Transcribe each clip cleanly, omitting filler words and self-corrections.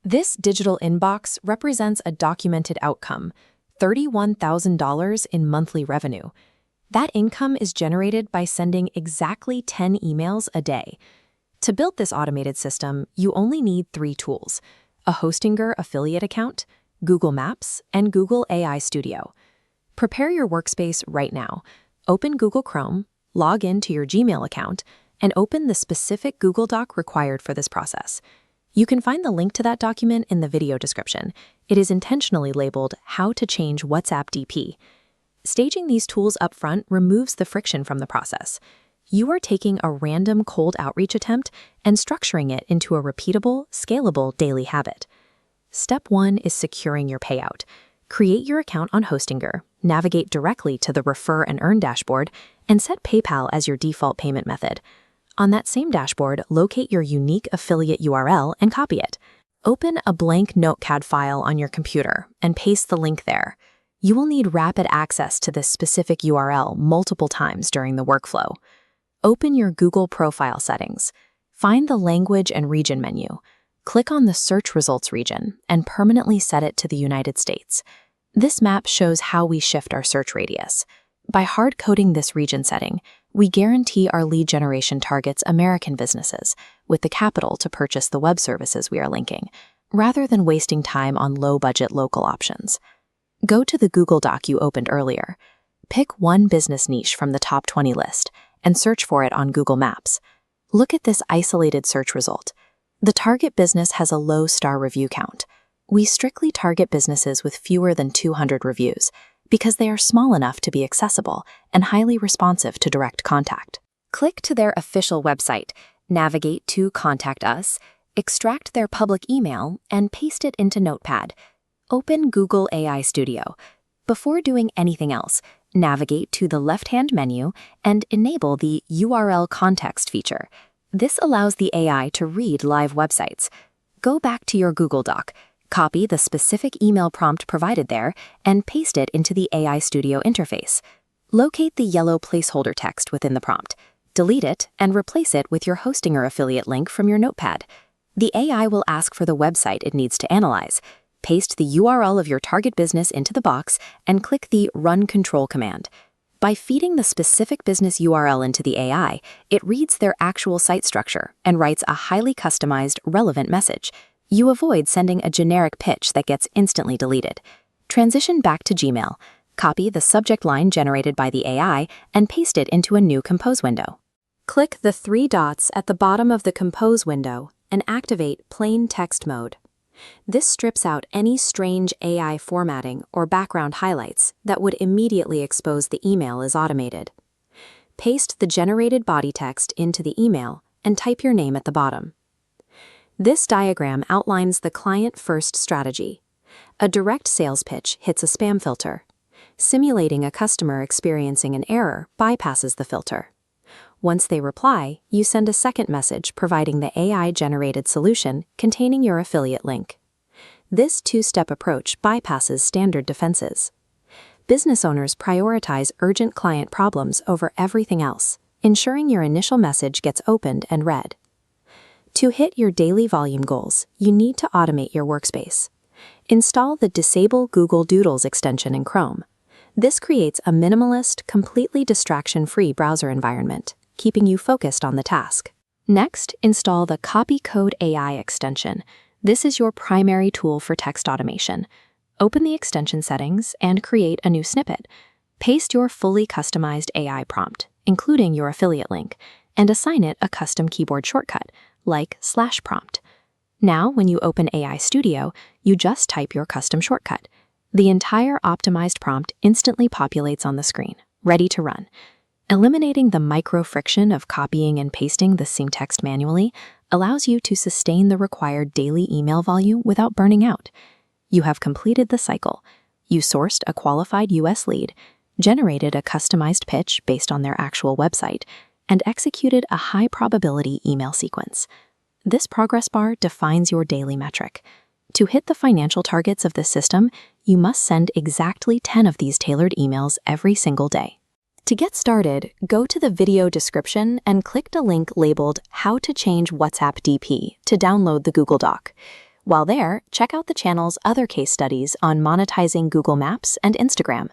This digital inbox represents a documented outcome, $31,000 in monthly revenue. That income is generated by sending exactly 10 emails a day. To build this automated system, you only need 3 tools: a Hostinger affiliate account, Google Maps, and Google AI Studio. Prepare your workspace right now. Open Google Chrome, log in to your Gmail account, and open the specific Google Doc required for this process. You can find the link to that document in the video description. It is intentionally labeled How to Change WhatsApp DP. Staging these tools up front removes the friction from the process. You are taking a random cold outreach attempt and structuring it into a repeatable, scalable daily habit. Step 1 is securing your payout. Create your account on Hostinger, navigate directly to the Refer and Earn dashboard, and set PayPal as your default payment method. On that same dashboard, locate your unique affiliate URL and copy it. Open a blank Notepad file on your computer and paste the link there. You will need rapid access to this specific URL multiple times during the workflow. Open your Google profile settings. Find the Language and Region menu. Click on the Search Results region and permanently set it to the United States. This map shows how we shift our search radius. By hard-coding this region setting, we guarantee our lead generation targets American businesses with the capital to purchase the web services we are linking, rather than wasting time on low-budget local options. Go to the Google Doc you opened earlier. Pick one business niche from the top 20 list and search for it on Google Maps. Look at this isolated search result. The target business has a low star review count. We strictly target businesses with fewer than 200 reviews because they are small enough to be accessible and highly responsive to direct contact. Click to their official website, navigate to Contact Us, extract their public email, and paste it into Notepad. Open Google AI Studio. Before doing anything else, navigate to the left-hand menu and enable the URL context feature. This allows the AI to read live websites. Go back to your Google Doc, copy the specific email prompt provided there, and paste it into the AI Studio interface. Locate the yellow placeholder text within the prompt, delete it, and replace it with your Hostinger affiliate link from your Notepad. The AI will ask for the website it needs to analyze. Paste the URL of your target business into the box and click the Run Control command. By feeding the specific business URL into the AI, it reads their actual site structure and writes a highly customized, relevant message. You avoid sending a generic pitch that gets instantly deleted. Transition back to Gmail. Copy the subject line generated by the AI and paste it into a new Compose window. Click the 3 dots at the bottom of the Compose window and activate Plain Text Mode. This strips out any strange AI formatting or background highlights that would immediately expose the email as automated. Paste the generated body text into the email and type your name at the bottom. This diagram outlines the client-first strategy. A direct sales pitch hits a spam filter. Simulating a customer experiencing an error bypasses the filter. Once they reply, you send a second message providing the AI-generated solution containing your affiliate link. This 2-step approach bypasses standard defenses. Business owners prioritize urgent client problems over everything else, ensuring your initial message gets opened and read. To hit your daily volume goals, you need to automate your workspace. Install the Disable Google Doodles extension in Chrome. This creates a minimalist, completely distraction-free browser environment, keeping you focused on the task. Next, install the Copy Code AI extension. This is your primary tool for text automation. Open the extension settings and create a new snippet. Paste your fully customized AI prompt, including your affiliate link, and assign it a custom keyboard shortcut, like /prompt. Now, when you open AI Studio, you just type your custom shortcut. The entire optimized prompt instantly populates on the screen, ready to run. Eliminating the micro-friction of copying and pasting the same text manually allows you to sustain the required daily email volume without burning out. You have completed the cycle. You sourced a qualified US lead, generated a customized pitch based on their actual website, and executed a high-probability email sequence. This progress bar defines your daily metric. To hit the financial targets of this system, you must send exactly 10 of these tailored emails every single day. To get started, go to the video description and click the link labeled How to Change WhatsApp DP to download the Google Doc. While there, check out the channel's other case studies on monetizing Google Maps and Instagram.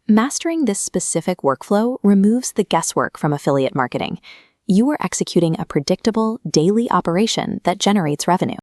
Mastering this specific workflow removes the guesswork from affiliate marketing. You are executing a predictable, daily operation that generates revenue.